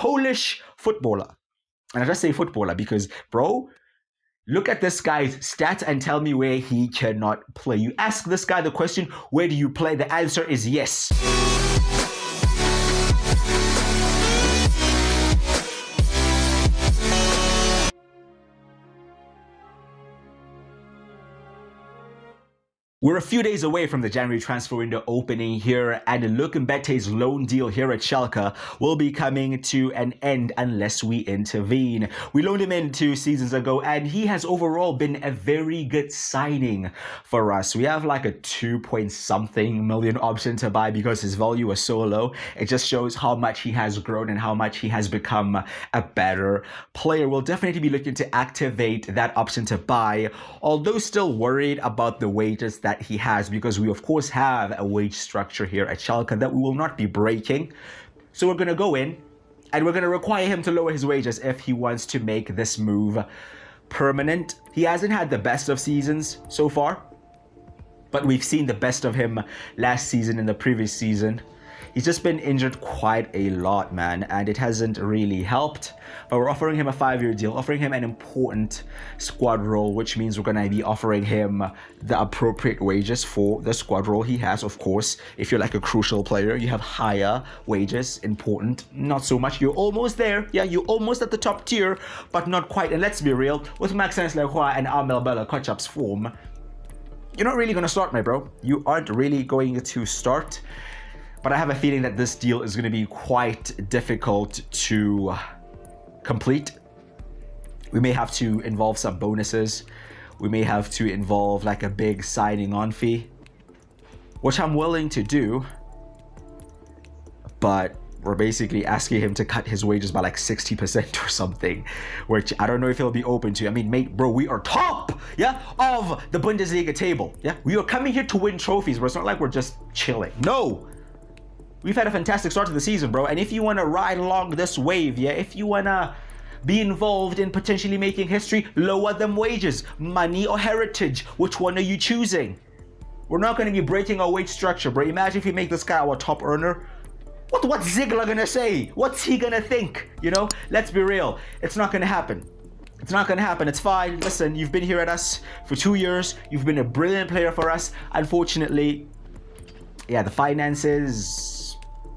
Polish footballer. And I just say footballer because, bro, look at this guy's stats and tell me where he cannot play. You ask this guy the question, where do you play? The answer is yes. We're a few days away from the January transfer window opening here, and Lukumbete's loan deal here at Schalke will be coming to an end unless we intervene. We loaned him in 2 seasons ago, and he has overall been a very good signing for us. We have like a 2-point-something million option to buy because his value was so low. It just shows how much he has grown and how much he has become a better player. We'll definitely be looking to activate that option to buy, although still worried about the wages that he has, because we of course have a wage structure here at Schalke that we will not be breaking. So we're going to go in and we're going to require him to lower his wages if he wants to make this move permanent. He hasn't had the best of seasons so far, but we've seen the best of him last season and the previous season. He's just been injured quite a lot, man, and it hasn't really helped. But we're offering him a 5-year deal, offering him an important squad role, which means we're going to be offering him the appropriate wages for the squad role he has. Of course, if you're like a crucial player, you have higher wages, important, not so much. You're almost there. Yeah, you're almost at the top tier, but not quite. And let's be real, with Maxence Leroy and Amel Bella Kotchap's form, you're not really going to start, my bro. You aren't really going to start. But I have a feeling that this deal is going to be quite difficult to complete. We may have to involve some bonuses. We may have to involve like a big signing on fee, which I'm willing to do. But we're basically asking him to cut his wages by like 60% or something, which I don't know if he'll be open to. I mean, mate, bro, we are top, yeah, of the Bundesliga table. Yeah, we are coming here to win trophies, bro. It's not like we're just chilling. No. We've had a fantastic start to the season, bro. And if you want to ride along this wave, yeah, if you want to be involved in potentially making history, lower them wages. Money or heritage, which one are you choosing? We're not going to be breaking our wage structure, bro. Imagine if we make this guy our top earner. What's Ziegler going to say? What's he going to think? You know, let's be real. It's not going to happen. It's not going to happen. It's fine. Listen, you've been here at us for 2 years. You've been a brilliant player for us. Unfortunately, yeah, the finances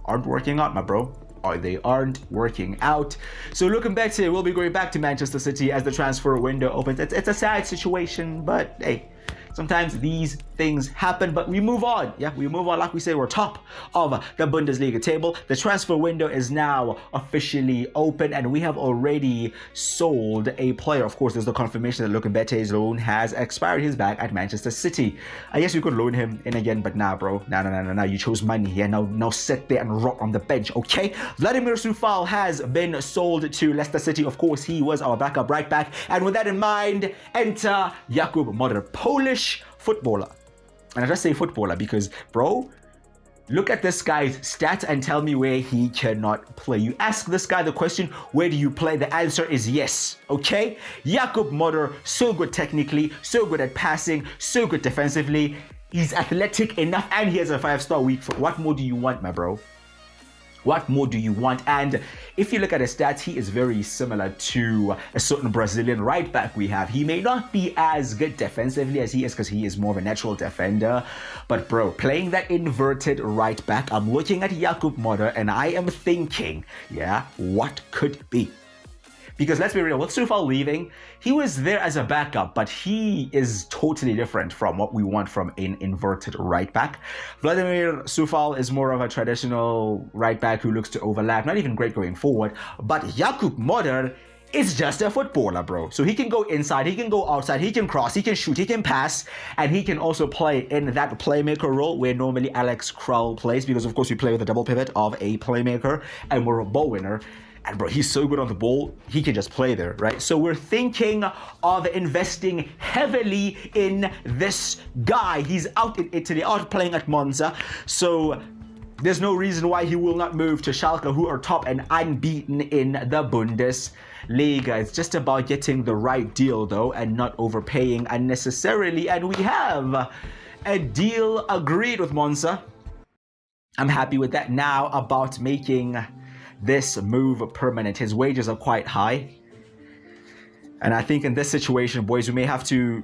aren't working out, my bro. Or they aren't working out. So Lukumbete will be going back to Manchester City as the transfer window opens. It's a sad situation, but hey, sometimes these things happen, but we move on. Yeah, we move on. Like we say, we're top of the Bundesliga table. The transfer window is now officially open, and we have already sold a player. Of course, there's the confirmation that Lukumbete's loan has expired. He's back at Manchester City. I guess we could loan him in again, but nah, bro. Nah. You chose money. Yeah, now sit there and rot on the bench, okay? Vladimir Sufal has been sold to Leicester City. Of course, he was our backup right back. And with that in mind, enter Jakub Moder, Polish footballer. And I just say footballer because, bro, look at this guy's stats and tell me where he cannot play. You ask this guy the question, where do you play? The answer is yes, okay? Jakub Moder, so good technically, so good at passing, so good defensively. He's athletic enough and he has a 5-star weak foot. What more do you want, my bro? What more do you want? And if you look at his stats, he is very similar to a certain Brazilian right back we have. He may not be as good defensively as he is because he is more of a natural defender. But bro, playing that inverted right back, I'm looking at Jakub Moder and I am thinking, yeah, what could be? Because let's be real, with Sufal leaving, he was there as a backup, but he is totally different from what we want from an inverted right back. Vladimir Sufal is more of a traditional right back who looks to overlap, not even great going forward. But Jakub Moder is just a footballer, bro. So he can go inside, he can go outside, he can cross, he can shoot, he can pass, and he can also play in that playmaker role where normally Alex Krul plays, because of course we play with a double pivot of a playmaker and we're a ball winner. And bro, he's so good on the ball, he can just play there, right? So we're thinking of investing heavily in this guy. He's out in Italy, out playing at Monza. So there's no reason why he will not move to Schalke, who are top and unbeaten in the Bundesliga. It's just about getting the right deal, though, and not overpaying unnecessarily. And we have a deal agreed with Monza. I'm happy with that. Now about making this move permanent. His wages are quite high. And I think in this situation, boys, we may have to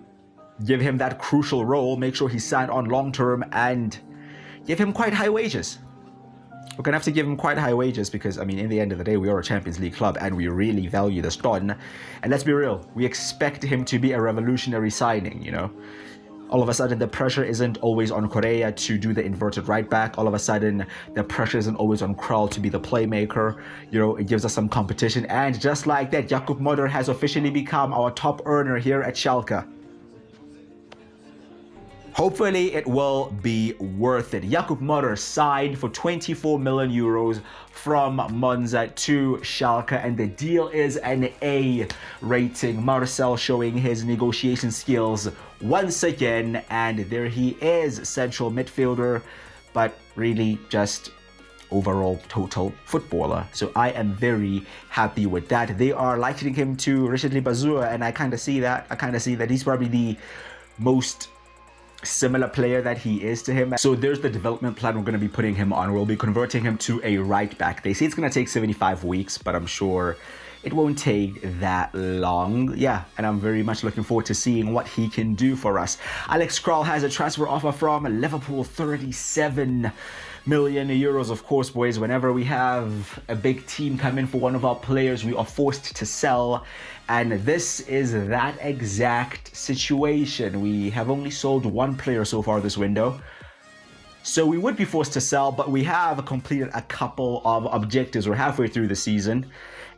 give him that crucial role, make sure he's signed on long term, and give him quite high wages. We're going to have to give him quite high wages because, I mean, in the end of the day, we are a Champions League club and we really value this Don. And let's be real, we expect him to be a revolutionary signing, you know. All of a sudden, the pressure isn't always on Correa to do the inverted right back. All of a sudden, the pressure isn't always on Krul to be the playmaker. You know, it gives us some competition. And just like that, Jakub Moder has officially become our top earner here at Schalke. Hopefully it will be worth it. Jakub Moder signed for 24 million euros from Monza to Schalke, and the deal is an A rating. Marcel showing his negotiation skills once again, and there he is, central midfielder, but really just overall total footballer. So I am very happy with that. They are likening him to Richard Libazua, and I kind of see that. He's probably the most similar player that he is to him. So there's the development plan we're going to be putting him on. We'll be converting him to a right back. They say it's going to take 75 weeks, but I'm sure it won't take that long. Yeah, and I'm very much looking forward to seeing what he can do for us. Alex Krul has a transfer offer from Liverpool, 37 million euros. Of course, boys, whenever we have a big team come in for one of our players, we are forced to sell. And this is that exact situation. We have only sold one player so far this window. So we would be forced to sell, but we have completed a couple of objectives. We're halfway through the season.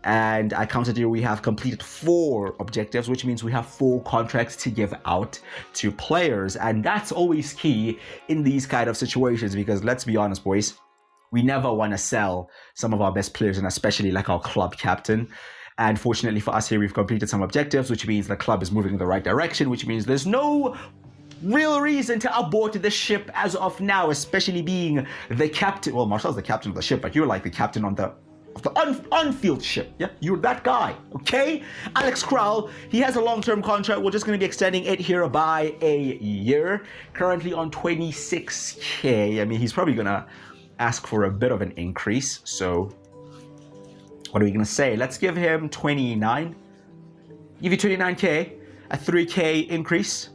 And I counted here, we have completed 4 objectives, which means we have 4 contracts to give out to players. And that's always key in these kind of situations, because let's be honest, boys, we never want to sell some of our best players, and especially like our club captain. And fortunately for us here, we've completed some objectives, which means the club is moving in the right direction, which means there's no real reason to abort the ship as of now, especially being the captain. Well, Marcel's the captain of the ship, but you're like the captain of the on-field ship. Yeah, you're that guy, okay? Alex Krul, he has a long-term contract. We're just going to be extending it here by a year. Currently on 26k. I mean, he's probably going to ask for a bit of an increase. So what are we going to say? Let's give him 29. Give you 29k, a 3k increase.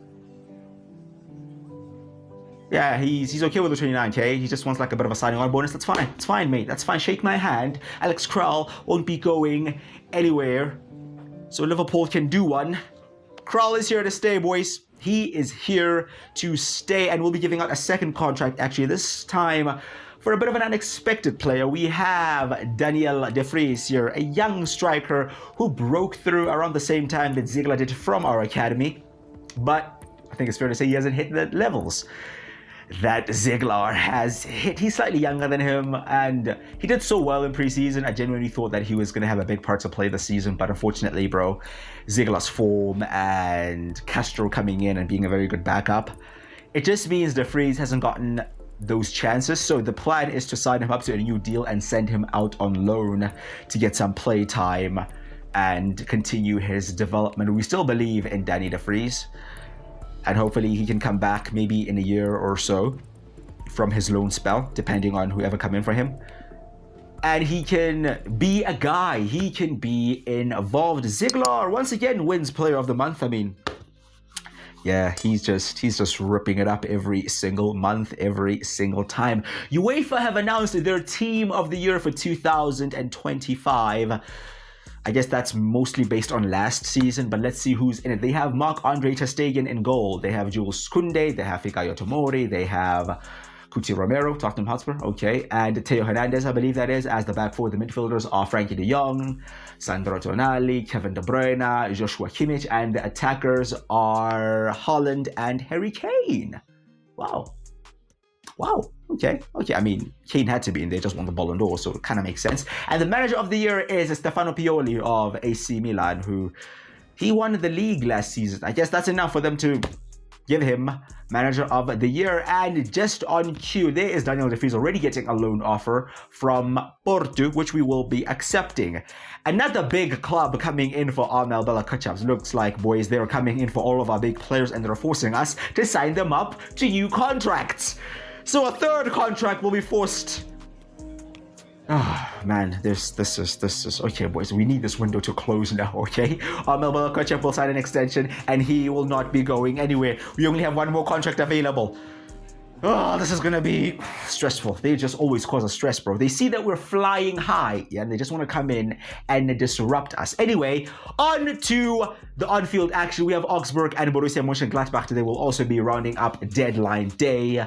Yeah, he's okay with the 29k. He just wants like a bit of a signing on bonus. That's fine. It's fine, mate. That's fine. Shake my hand. Alex Krul won't be going anywhere, so Liverpool can do one. Krul is here to stay, boys. He is here to stay, and we'll be giving out a second contract, actually, this time for a bit of an unexpected player. We have Daniel De Vries here, a young striker who broke through around the same time that Ziegler did from our academy. But I think it's fair to say he hasn't hit the levels that Ziegler has hit. He's slightly younger than him, and he did so well in preseason. I genuinely thought that he was going to have a big part to play this season, but unfortunately, bro, Ziegler's form and Castro coming in and being a very good backup, it just means De Vries hasn't gotten those chances. So the plan is to sign him up to a new deal and send him out on loan to get some play time and continue his development. We still believe in Danny De Vries, and hopefully he can come back maybe in a year or so from his loan spell, depending on whoever come in for him. And he can be a guy. He can be involved. Ziegler once again wins Player of the Month. I mean, yeah, he's just ripping it up every single month, every single time. UEFA have announced their Team of the Year for 2025. I guess that's mostly based on last season, but let's see who's in it. They have Marc-Andre ter Stegen in goal. They have Jules Koundé. They have Fikayo Tomori. They have Cuti Romero, Tottenham Hotspur, okay. And Theo Hernandez, I believe that is, as the back four. The midfielders are Frankie de Jong, Sandro Tonali, Kevin De Bruyne, Joshua Kimmich, and the attackers are Haaland and Harry Kane. Wow. Okay. I mean, Kane had to be in there, just won the Ballon d'Or, so it kind of makes sense. And the manager of the year is Stefano Pioli of AC Milan, who he won the league last season. I guess that's enough for them to give him manager of the year. And just on cue, there is Daniel De Vries already getting a loan offer from Porto, which we will be accepting. Another big club coming in for Armel Bella Kutchaps. Looks like, boys, they're coming in for all of our big players and they're forcing us to sign them up to new contracts. So a third contract will be forced Oh man, this is okay, boys. We need this window to close now, okay? Melbourne Kochep will sign an extension, and he will not be going anywhere. We only have one more contract available. Oh, this is gonna be stressful. They just always cause us stress, bro. They see that we're flying high, yeah, and they just want to come in and disrupt us. Anyway, on to the on-field action. We have Augsburg and Borussia Mönchengladbach today. Will also be rounding up deadline day.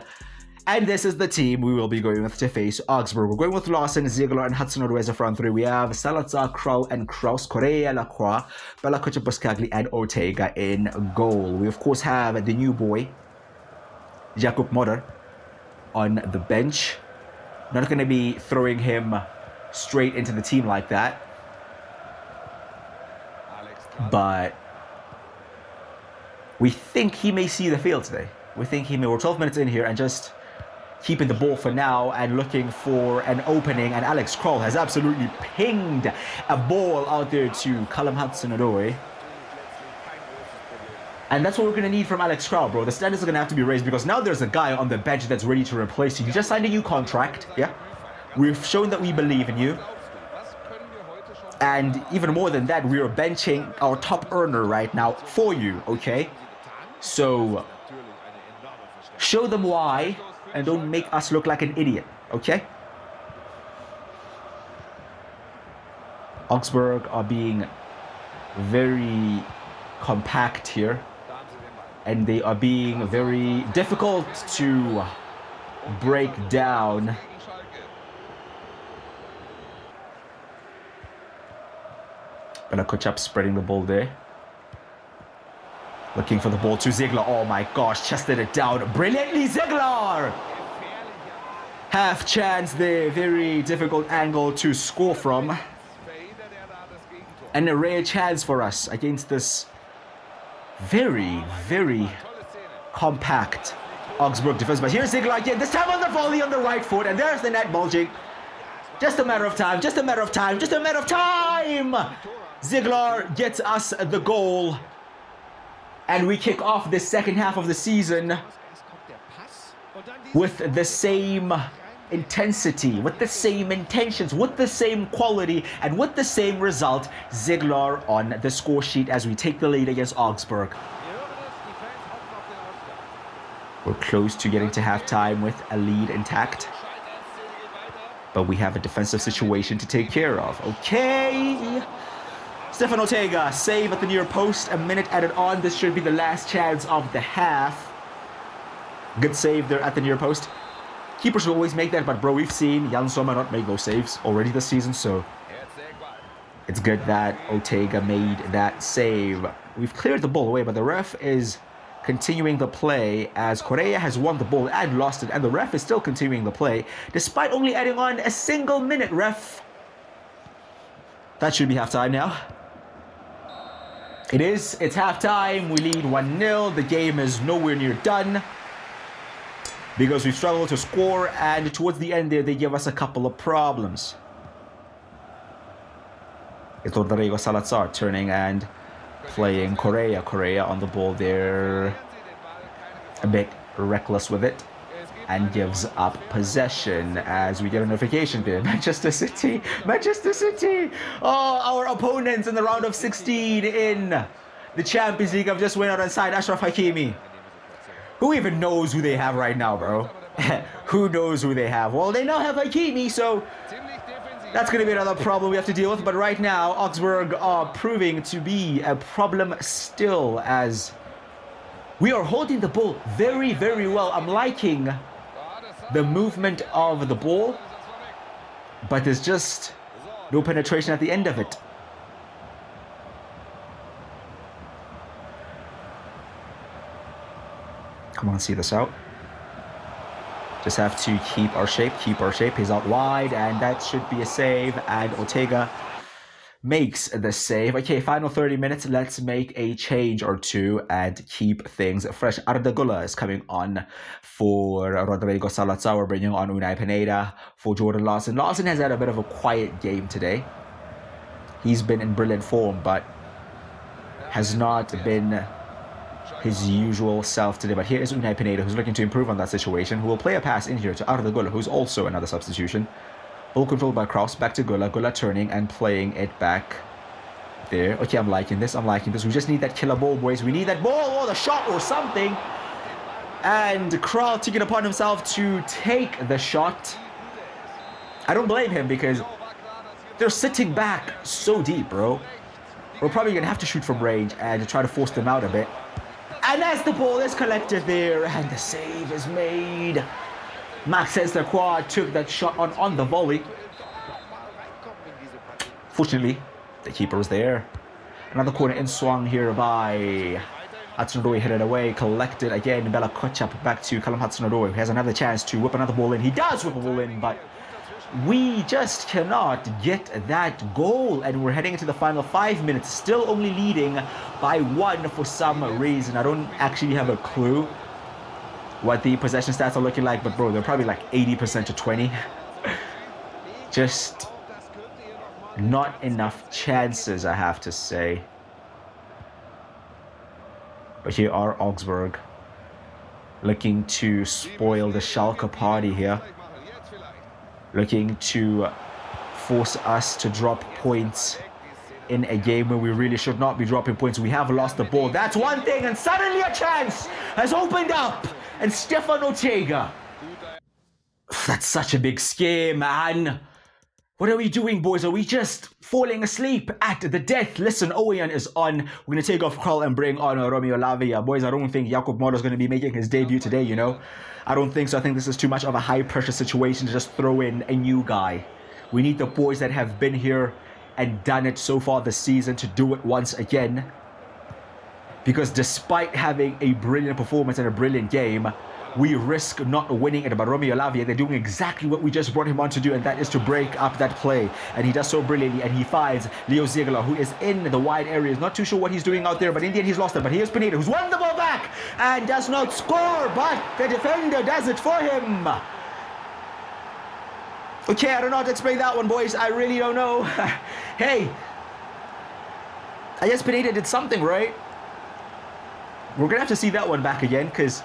And this is the team we will be going with to face Augsburg. We're going with Lawson, Ziegler, and Hudson-Odoi as a front three. We have Salazar, Krau, and Kraus, Correa, Lacroix, Balakocha, Buscagli, and Ortega in goal. We, of course, have the new boy, Jakub Moder, on the bench. Not going to be throwing him straight into the team like that. But we think he may see the field today. We think he may. We're 12 minutes in here and just keeping the ball for now and looking for an opening. And Alex Kroll has absolutely pinged a ball out there to Callum Hudson-Odoi. And that's what we're going to need from Alex Kroll, bro. The standards are going to have to be raised because now there's a guy on the bench that's ready to replace you. You just signed a new contract, yeah? We've shown that we believe in you. And even more than that, we are benching our top earner right now for you, okay? So show them why and don't make us look like an idiot, okay? Augsburg are being very compact here, and they are being very difficult to break down. Balakochap spreading the ball there. Looking for the ball to Ziegler. Oh my gosh, chested it down brilliantly, Ziegler! Half chance there, very difficult angle to score from. And a rare chance for us against this very, very compact Augsburg defense. But here's Ziegler again, this time on the volley on the right foot, and there's the net bulging. Just a matter of time, just a matter of time, just a matter of time! Ziegler gets us the goal. And we kick off the second half of the season with the same intensity, with the same intentions, with the same quality, and with the same result. Ziegler on the score sheet as we take the lead against Augsburg. We're close to getting to halftime with a lead intact. But we have a defensive situation to take care of. Okay. Stefan Ortega, save at the near post, a minute added on. This should be the last chance of the half. Good save there at the near post. Keepers will always make that, but bro, we've seen Jan Sommer not make those saves already this season, so it's good that Ortega made that save. We've cleared the ball away, but the ref is continuing the play as Correa has won the ball and lost it, and the ref is still continuing the play despite only adding on a single minute, ref. That should be halftime now. It is. It's halftime. We lead 1-0. The game is nowhere near done because we've struggled to score, and towards the end there, they give us a couple of problems. It's Rodrigo Salazar turning and playing Correa. Correa on the ball there, a bit reckless with it, and gives up possession as we get a notification there. Manchester City! Manchester City! Oh, our opponents in the round of 16 in the Champions League have just went out and signed Achraf Hakimi. Who even knows who they have right now, bro? Who knows who they have? Well, they now have Hakimi, so that's going to be another problem we have to deal with. But right now, Augsburg are proving to be a problem still as we are holding the ball very, very well. I'm liking the movement of the ball, but there's just no penetration at the end of it. Come on, see this out. Just have to keep our shape, He's out wide, and that should be a save, and Ortega makes the save. Okay, final 30 minutes. Let's make a change or two and keep things fresh. Arda Güler is coming on for Rodrigo Salazar. We're bringing on Unai Pineda for Jordan Lawson. Lawson has had a bit of a quiet game today. He's been in brilliant form, but has not been his usual self today. But here is Unai Pineda, who's looking to improve on that situation, who will play a pass in here to Arda Güler, who's also another substitution. Ball control by Kraus, back to Gula. Gula turning and playing it back there. Okay, I'm liking this. We just need that killer ball, boys. We need that ball or the shot or something. And Kraus taking it upon himself to take the shot. I don't blame him because they're sitting back so deep, bro. We're probably going to have to shoot from range and try to force them out a bit. And as the ball is collected there and the save is made. Maxence Lacroix took that shot on the volley. Fortunately, the keeper was there. Another corner in swung here by Hudson-Odoi, headed away, collected again. Bella Kotchap back to Callum Hudson-Odoi, who has another chance to whip another ball in. He does whip a ball in, but we just cannot get that goal. And we're heading into the final 5 minutes, still only leading by 1 for some reason. I don't actually have a clue what the possession stats are looking like, but bro, they're probably like 80% to 20. Just not enough chances, I have to say. But here are Augsburg looking to spoil the Schalke party here. Looking to force us to drop points in a game where we really should not be dropping points. We have lost the ball. That's one thing, and suddenly a chance has opened up. And Stefan Ortega. That's such a big scare, man. What are we doing, boys? Are we just falling asleep at the death? Listen, Owen is on. We're going to take off Carl and bring on Romeo Lavia. Boys, I don't think Jakub Moder is going to be making his debut today, you know? I don't think so. I think this is too much of a high-pressure situation to just throw in a new guy. We need the boys that have been here and done it so far this season to do it once again. Because despite having a brilliant performance and a brilliant game, we risk not winning it. But Romeo Lavia, they're doing exactly what we just brought him on to do, and that is to break up that play. And he does so brilliantly, and he finds Leo Ziegler, who is in the wide areas. Not too sure what he's doing out there, but in the end he's lost it. But here's Pineda, who's won the ball back and does not score, but the defender does it for him. Okay, I don't know how to explain that one, boys. I really don't know. Hey, I guess Pineda did something, right? We're going to have to see that one back again, because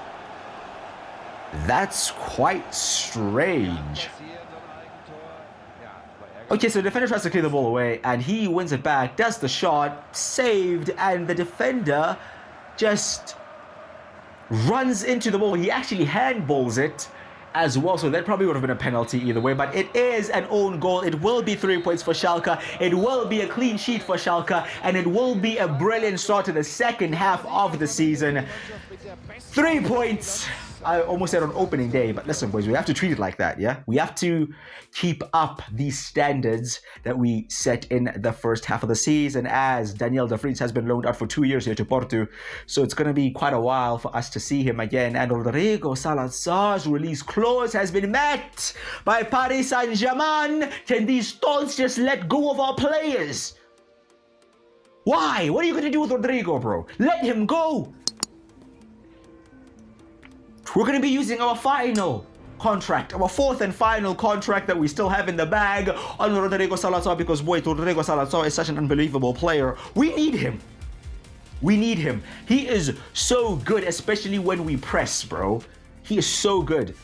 that's quite strange. Okay, so the defender tries to clear the ball away, and he wins it back, does the shot, saved, and the defender just runs into the ball. He actually handballs it as well, so that probably would have been a penalty either way, but it is an own goal. It will be 3 points for Schalke. It will be a clean sheet for Schalke, and it will be a brilliant start to the second half of the season. 3 points. I almost said on opening day, but listen, boys, we have to treat it like that, yeah? We have to keep up these standards that we set in the first half of the season, as Daniel De Vries has been loaned out for 2 years here to Porto, so it's going to be quite a while for us to see him again. And Rodrigo Salazar's release clause has been met by Paris Saint-Germain. Can these stolts just let go of our players? Why? What are you going to do with Rodrigo, bro? Let him go. We're going to be using our final contract, our fourth and final contract that we still have in the bag on Rodrigo Salazar, because, boy, Rodrigo Salazar is such an unbelievable player. We need him. We need him. He is so good, especially when we press, bro. He is so good.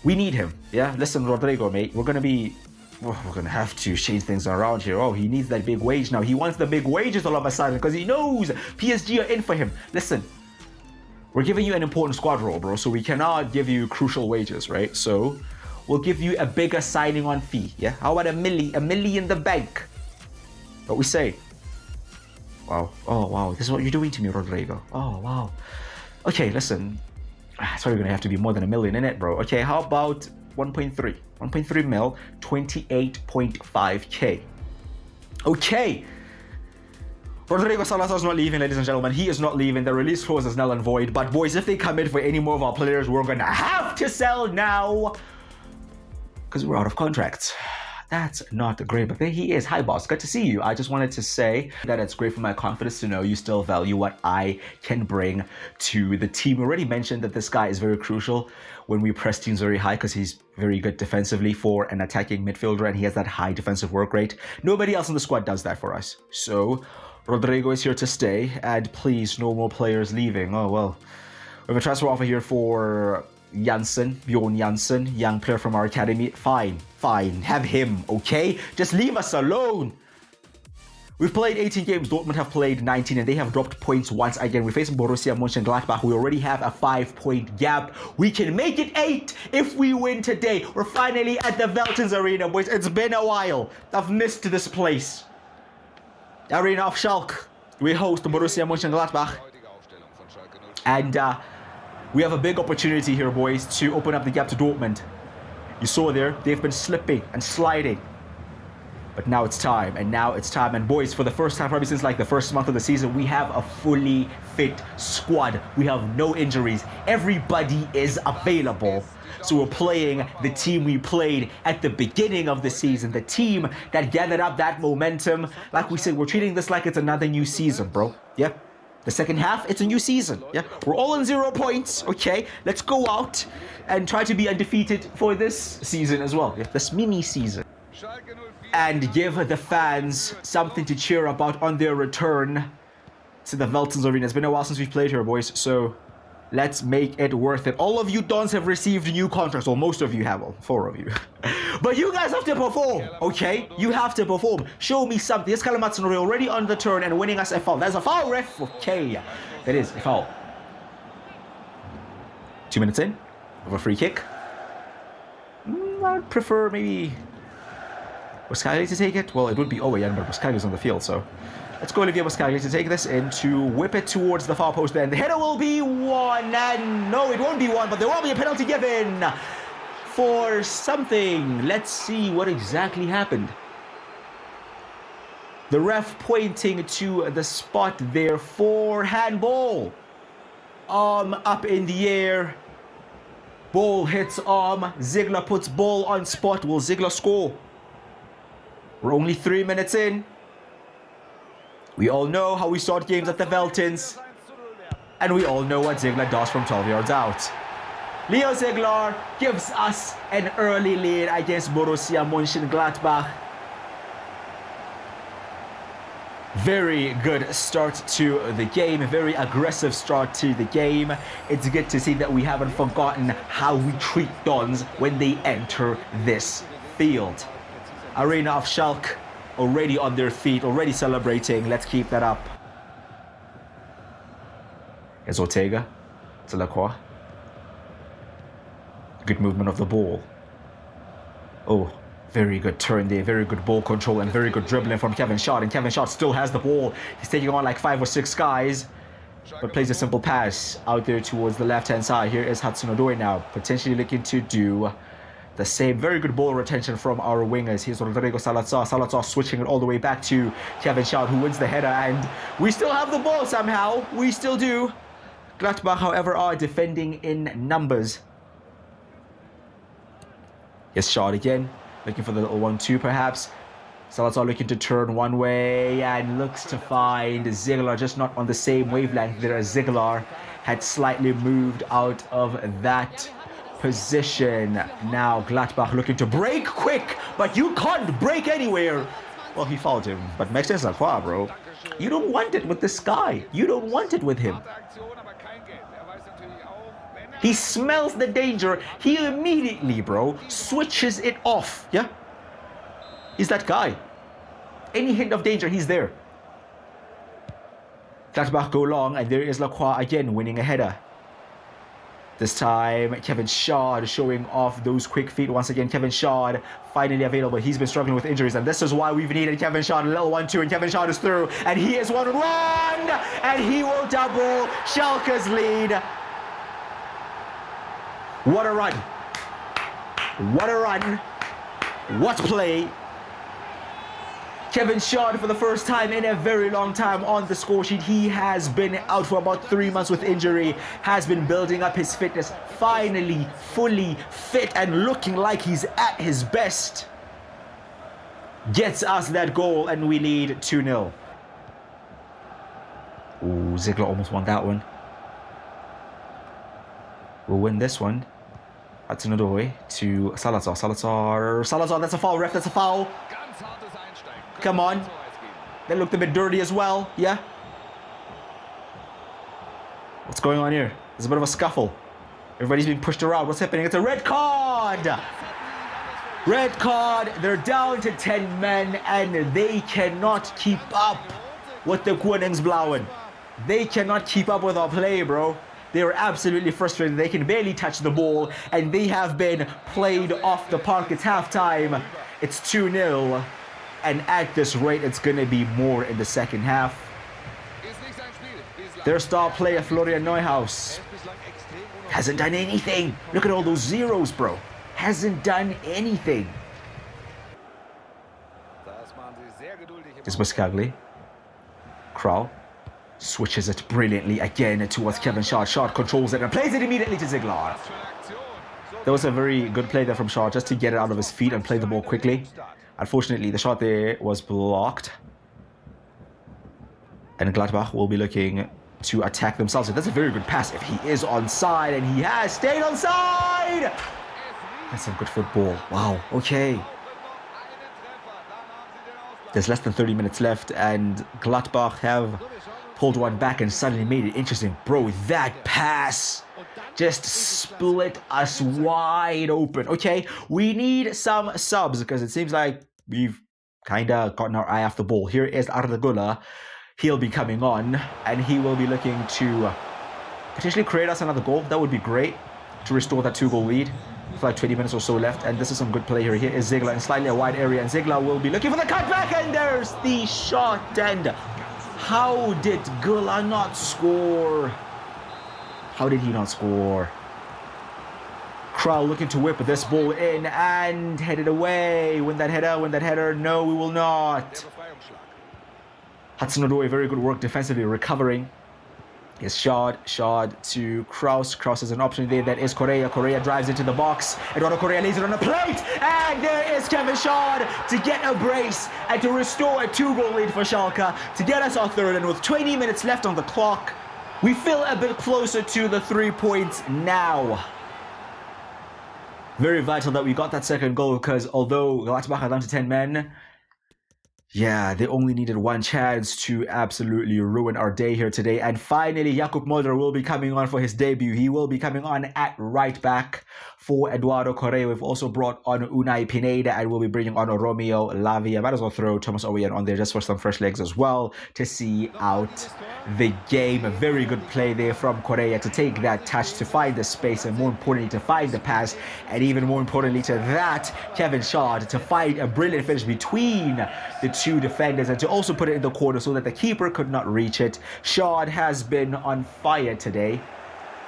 We need him. Yeah, listen, Rodrigo, mate. We're going to have to change things around here. Oh, he needs that big wage now. He wants the big wages all of a sudden because he knows PSG are in for him. Listen. We're giving you an important squad role, bro, so we cannot give you crucial wages, right? So we'll give you a bigger signing on fee, yeah? How about a milli in the bank? What we say? Wow. Oh, wow. This is what you're doing to me, Rodrigo. Oh, wow. Okay, listen. It's probably going to have to be more than $1 million in it, bro. Okay, how about 1.3? 1.3 mil, 28.5K. Okay. Rodrigo Salazar's not leaving, ladies and gentlemen. He is not leaving. The release clause is null and void. But, boys, if they come in for any more of our players, we're going to have to sell now, because we're out of contracts. That's not great, but there he is. Hi, boss. Good to see you. I just wanted to say that it's great for my confidence to know you still value what I can bring to the team. We already mentioned that this guy is very crucial when we press teams very high, because he's very good defensively for an attacking midfielder, and he has that high defensive work rate. Nobody else in the squad does that for us. So Rodrigo is here to stay, and please, no more players leaving. Oh, well. We have a transfer offer here for Bjorn Janssen, young player from our academy. Fine, have him, okay? Just leave us alone. We've played 18 games, Dortmund have played 19, and they have dropped points once again. We're facing Borussia Mönchengladbach. We already have a 5-point gap. We can make it 8 if we win today. We're finally at the Veltins Arena, boys. It's been a while. I've missed this place. Arena of Schalke. We host Borussia Mönchengladbach. And we have a big opportunity here, boys, to open up the gap to Dortmund. You saw there, they've been slipping and sliding. But now it's time, and boys, for the first time probably since like the first month of the season, we have a fully fit squad. We have no injuries. Everybody is available. So we're playing the team we played at the beginning of the season, the team that gathered up that momentum. Like we said, we're treating this like it's another new season, bro. Yeah. The second half, it's a new season. Yeah, we're all on 0 points. Okay, let's go out and try to be undefeated for this season as well. Yeah, this mini season. And give the fans something to cheer about on their return to the Veltins Arena. It's been a while since we've played here, boys, so let's make it worth it. All of you dons have received new contracts, well, most of you have, well, 4 of you. But you guys have to perform, okay? You have to perform. Show me something. This Kalamatsunori already on the turn and winning us a foul. That's a foul, ref. Okay, that is a foul. 2 minutes in of a free kick. I'd prefer maybe Schalke to take it. Well, it would be Owen, but Schalke is on the field, so let's go Olivier Schalke to take this in, to whip it towards the far post. Then the header will be 1, and no, it won't be 1, but there will be a penalty given for something. Let's see what exactly happened. The ref pointing to the spot there for handball. Arm up in the air. Ball hits arm. Ziegler puts ball on spot. Will Ziegler score? We're only 3 minutes in. We all know how we start games at the Veltins. And we all know what Ziegler does from 12 yards out. Leo Ziegler gives us an early lead against Borussia Mönchengladbach. Very good start to the game. A very aggressive start to the game. It's good to see that we haven't forgotten how we treat Dons when they enter this field. Arena of Schalke already on their feet, already celebrating. Let's keep that up. Here's Ortega to Lacroix. Good movement of the ball. Oh, very good turn there. Very good ball control and very good dribbling from Kevin Schott. And Kevin Schott still has the ball. He's taking on like 5 or 6 guys, but plays a simple pass out there towards the left-hand side. Here is Hudson-Odoi now, potentially looking to do the same. Very good ball retention from our wingers. Here's Rodrigo Salazar. Salazar switching it all the way back to Kevin Schott, who wins the header. And we still have the ball somehow. We still do. Gladbach, however, are defending in numbers. Here's Schott again, looking for the little 1-2 perhaps. Salazar looking to turn one way and looks to find Ziegler, just not on the same wavelength there as Ziegler had slightly moved out of that position. Now Gladbach looking to break quick, but you can't break anywhere. Well, he fouled him, but Maxence Lacroix, bro, you don't want it with this guy. You don't want it with him. He smells the danger. He immediately, bro, switches it off. Yeah? He's that guy. Any hint of danger, he's there. Gladbach go long, and there is Lacroix again winning a header. This time, Kevin Schott showing off those quick feet. Once again, Kevin Schott finally available. He's been struggling with injuries, and this is why we've needed Kevin Schott. A little 1-2, and Kevin Schott is through, and he is 1-1, and he will double Schalke's lead. What a run. What a run. What play. Kevin Schott, for the first time in a very long time on the score sheet. He has been out for about 3 months with injury, has been building up his fitness, finally fully fit and looking like he's at his best. Gets us that goal, and we lead 2-0. Ooh, Ziegler almost won that one. We'll win this one. Hudson-Odoi to Salazar. Salazar, that's a foul, ref, that's a foul. Come on. That looked a bit dirty as well, yeah? What's going on here? There's a bit of a scuffle. Everybody's being pushed around. What's happening? It's a red card! Red card. They're down to 10 men and they cannot keep up with the Koningsblauwen. They cannot keep up with our play, bro. They are absolutely frustrated. They can barely touch the ball and they have been played off the park. It's halftime. It's 2-0. And at this rate, it's going to be more in the second half. Their star player, Florian Neuhaus, hasn't done anything. Look at all those zeros, bro. Hasn't done anything. This was Cagley. Krau switches it brilliantly again towards Kevin Schad. Schad controls it and plays it immediately to Ziegler. That was a very good play there from Schad, just to get it out of his feet and play the ball quickly. Unfortunately, the shot there was blocked. And Gladbach will be looking to attack themselves. So that's a very good pass if he is onside, and he has stayed onside. That's some good football. Wow, okay. There's less than 30 minutes left, and Gladbach have pulled one back and suddenly made it interesting. Bro, that pass just split us wide open. Okay, we need some subs because it seems like we've kind of gotten our eye off the ball. Here is Arda Güler. He'll be coming on and he will be looking to potentially create us another goal. That would be great to restore that 2-goal lead. For like 20 minutes or so left, and this is some good play here. Here is Ziegler in slightly a wide area, and Ziegler will be looking for the cutback, and there's the shot. And how did Güler not score? How did he not score? Krau looking to whip this ball in and head it away. Win that header. No, we will not. Hudson-Odoi, very good work defensively, recovering. Here's Schad to Kraus. Kraus has an option there. That is Correa. Correa drives into the box. Eduardo Correa lays it on a plate. And there is Kevin Schad to get a brace and to restore a 2-goal lead for Schalke to get us our third. And with 20 minutes left on the clock, we feel a bit closer to the 3 points now. Very vital that we got that second goal, because although Gladbach are down to 10 men, yeah, they only needed one chance to absolutely ruin our day here today. And finally, Jakub Mulder will be coming on for his debut. He will be coming on at right back for Eduardo Correa. We've also brought on Unai Pineda and we'll be bringing on Romeo Lavia. Might as well throw Thomas Owen on there just for some fresh legs as well to see out the game. A very good play there from Correa to take that touch, to find the space, and more importantly to find the pass, and even more importantly to that, Kevin Schad to find a brilliant finish between the two defenders and to also put it in the corner so that the keeper could not reach it. Schad has been on fire today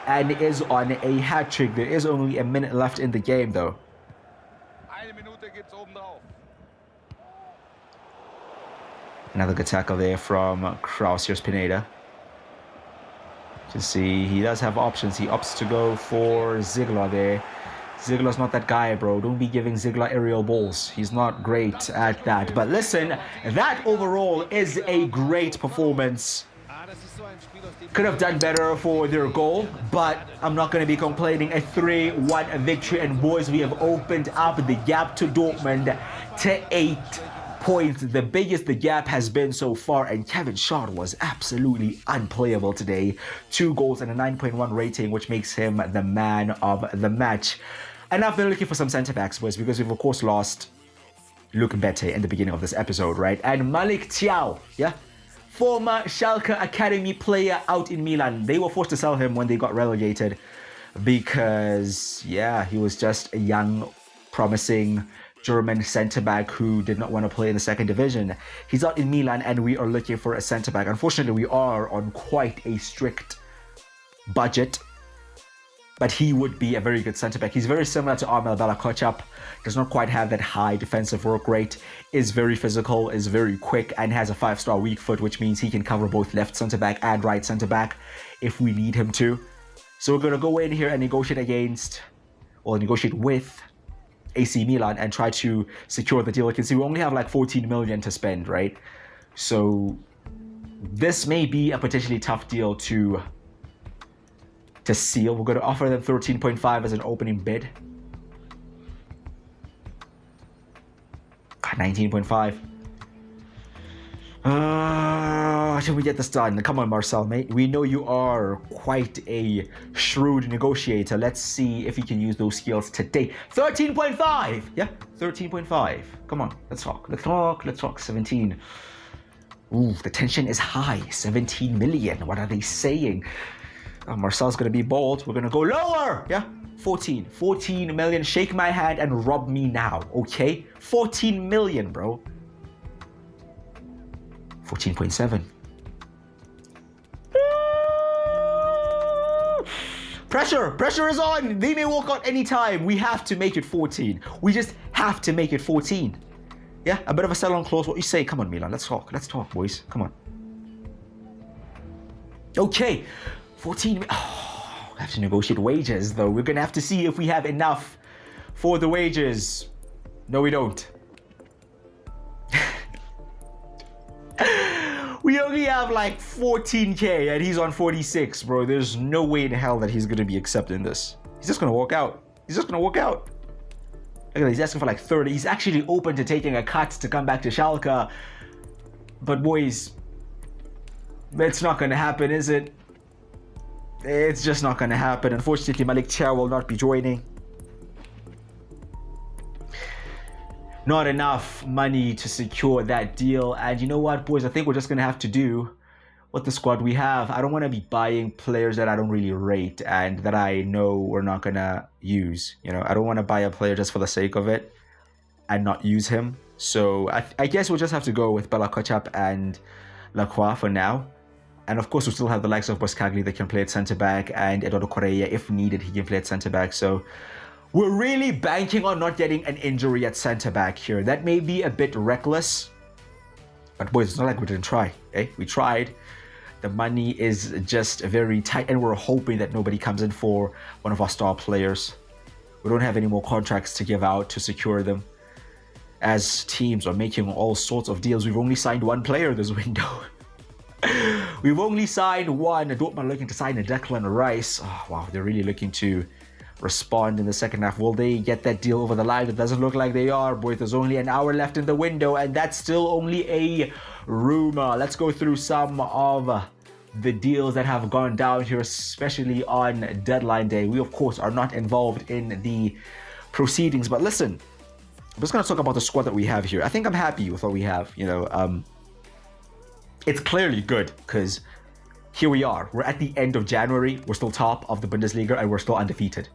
and is on a hat-trick. There is only a minute left in the game though. Another good tackle there from Kraus. Here's Pineda. You can see he does have options. He opts to go for Ziegler there. Ziegler's not that guy, bro. Don't be giving Ziegler aerial balls. He's not great at that. But listen, that overall is a great performance. Could have done better for their goal, but I'm not going to be complaining. A 3-1 victory, and boys, we have opened up the gap to Dortmund to 8 points, the biggest the gap has been so far. And Kevin Schad was absolutely unplayable today. 2 goals and a 9.1 rating, which makes him the man of the match. And I've been looking for some centre-backs, boys, because we've of course lost Luke Bette in the beginning of this episode, right? And Malik Thiaw, yeah? Former Schalke Academy player out in Milan. They were forced to sell him when they got relegated because, yeah, he was just a young, promising German centre-back who did not want to play in the second division. He's out in Milan and we are looking for a centre-back. Unfortunately, we are on quite a strict budget, but he would be a very good centre-back. He's very similar to Armel Bella-Kotchap, does not quite have that high defensive work rate, is very physical, is very quick, and has a 5-star weak foot, which means he can cover both left centre-back and right centre-back if we need him to. So we're going to go in here and negotiate with AC Milan and try to secure the deal. You can see we only have like 14 million to spend, right? So this may be a potentially tough deal to seal. We're going to offer them 13.5 as an opening bid. 19.5. Should we get this done? Come on, Marcel, mate. We know you are quite a shrewd negotiator. Let's see if you can use those skills today. 13.5. Yeah, 13.5. Come on, let's talk. Let's talk. Let's talk. 17. Ooh, the tension is high. 17 million. What are they saying? Marcel's going to be bold. We're going to go lower. Yeah, 14. 14 million. Shake my hand and rob me now, okay? 14 million, bro. 14.7. Pressure is on. They may walk out anytime. We have to make it 14. We just have to make it 14. Yeah, a bit of a sell-on clause. What you say? Come on, Milan. Let's talk, boys. Come on. Okay, 14. Oh, I have to negotiate wages, though. We're gonna have to see if we have enough for the wages. No, we don't. We only have like 14k and he's on 46, bro. There's no way in hell that he's gonna be accepting this. He's just gonna walk out. Look at that, he's asking for like 30. He's actually open to taking a cut to come back to Schalke. But boys, it's not gonna happen, is it? It's just not gonna happen. Unfortunately, Malik Chia will not be joining. Not enough money to secure that deal. And you know what, boys? I think we're just going to have to do what the squad we have. I don't want to be buying players that I don't really rate and that I know we're not going to use. You know, I don't want to buy a player just for the sake of it and not use him. So I guess we'll just have to go with Bella Kochap and Lacroix for now. And of course, we still have the likes of Boskagli that can play at centre-back, and Eduardo Correa, if needed, he can play at centre-back. So we're really banking on not getting an injury at centre-back here. That may be a bit reckless. But boys, it's not like we didn't try. Eh? We tried. The money is just very tight, and we're hoping that nobody comes in for one of our star players. We don't have any more contracts to give out to secure them. As teams are making all sorts of deals, we've only signed one player this window. We've only signed one. Dortmund are looking to sign a Declan Rice. Oh, wow, they're really looking to respond in the second half. Will they get that deal over the line? It doesn't look like they are, boys. There's only an hour left in the window, and that's still only a rumor. Let's go through some of the deals that have gone down here, especially on deadline day. We, of course, are not involved in the proceedings, but listen, I'm just going to talk about the squad that we have here. I think I'm happy with what we have. You know, it's clearly good because here we are. We're at the end of January. We're still top of the Bundesliga and we're still undefeated.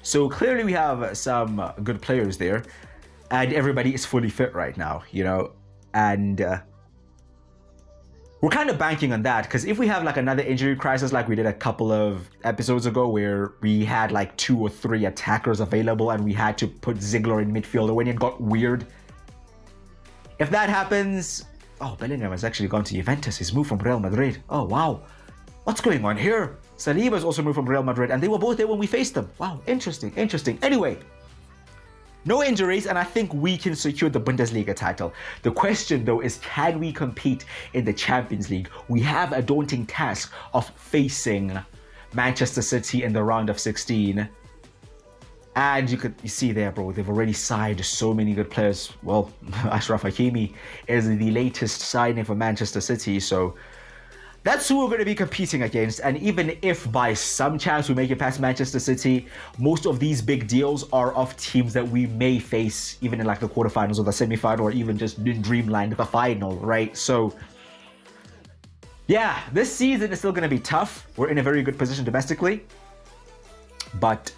So clearly we have some good players there, and everybody is fully fit right now, you know, and we're kind of banking on that, because if we have like another injury crisis like we did a couple of episodes ago where we had like 2 or 3 attackers available and we had to put Ziegler in midfield when it got weird. If that happens, oh, Bellingham has actually gone to Juventus. He's moved from Real Madrid. Oh, wow. What's going on here? Saliba's also moved from Real Madrid, and they were both there when we faced them. Wow, interesting. Anyway, no injuries, and I think we can secure the Bundesliga title. The question, though, is can we compete in the Champions League? We have a daunting task of facing Manchester City in the round of 16. And you see there, bro, they've already signed so many good players. Well, Achraf Hakimi is the latest signing for Manchester City, so that's who we're going to be competing against. And even if by some chance we make it past Manchester City, most of these big deals are of teams that we may face even in like the quarterfinals or the semi-final, or even just in Dreamland, the final, right? So yeah, this season is still going to be tough. We're in a very good position domestically, but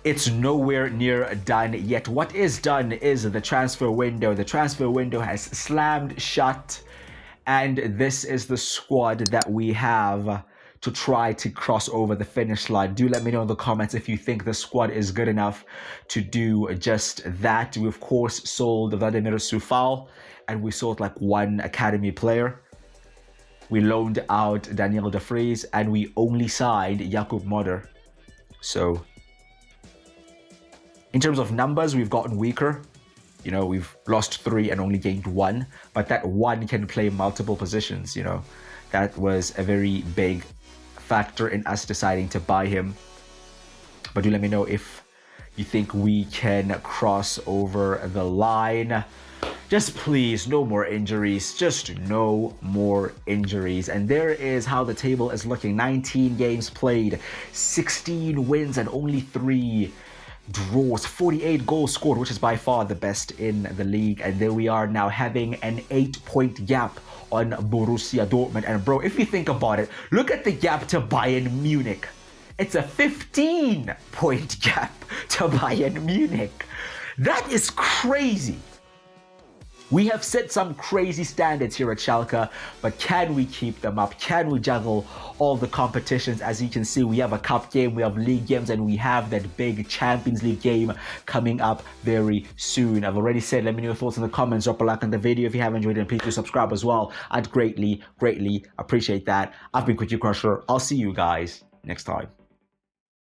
it's nowhere near done yet. What is done is the transfer window. The transfer window has slammed shut, and this is the squad that we have to try to cross over the finish line. Do let me know in the comments if you think the squad is good enough to do just that. We, of course, sold Vladimir Sufal, and we sold like one academy player. We loaned out Daniel De Vries, and we only signed Jakub Moder. So in terms of numbers, we've gotten weaker. You know, we've lost 3 and only gained 1, but that 1 can play multiple positions, you know. That was a very big factor in us deciding to buy him. But do let me know if you think we can cross over the line. Just please, no more injuries. Just no more injuries. And there is how the table is looking. 19 games played, 16 wins and only 3 draws, 48 goals scored, which is by far the best in the league. And there we are now having an 8-point gap on Borussia Dortmund. And bro, if you think about it, look at the gap to Bayern Munich. It's a 15-point gap to Bayern Munich. That is crazy. We have set some crazy standards here at Schalke, but can we keep them up? Can we juggle all the competitions? As you can see, we have a cup game, we have league games, and we have that big Champions League game coming up very soon. I've already said, let me know your thoughts in the comments. Drop a like on the video if you haven't enjoyed it, and please do subscribe as well. I'd greatly, greatly appreciate that. I've been Cookie Crusher. I'll see you guys next time.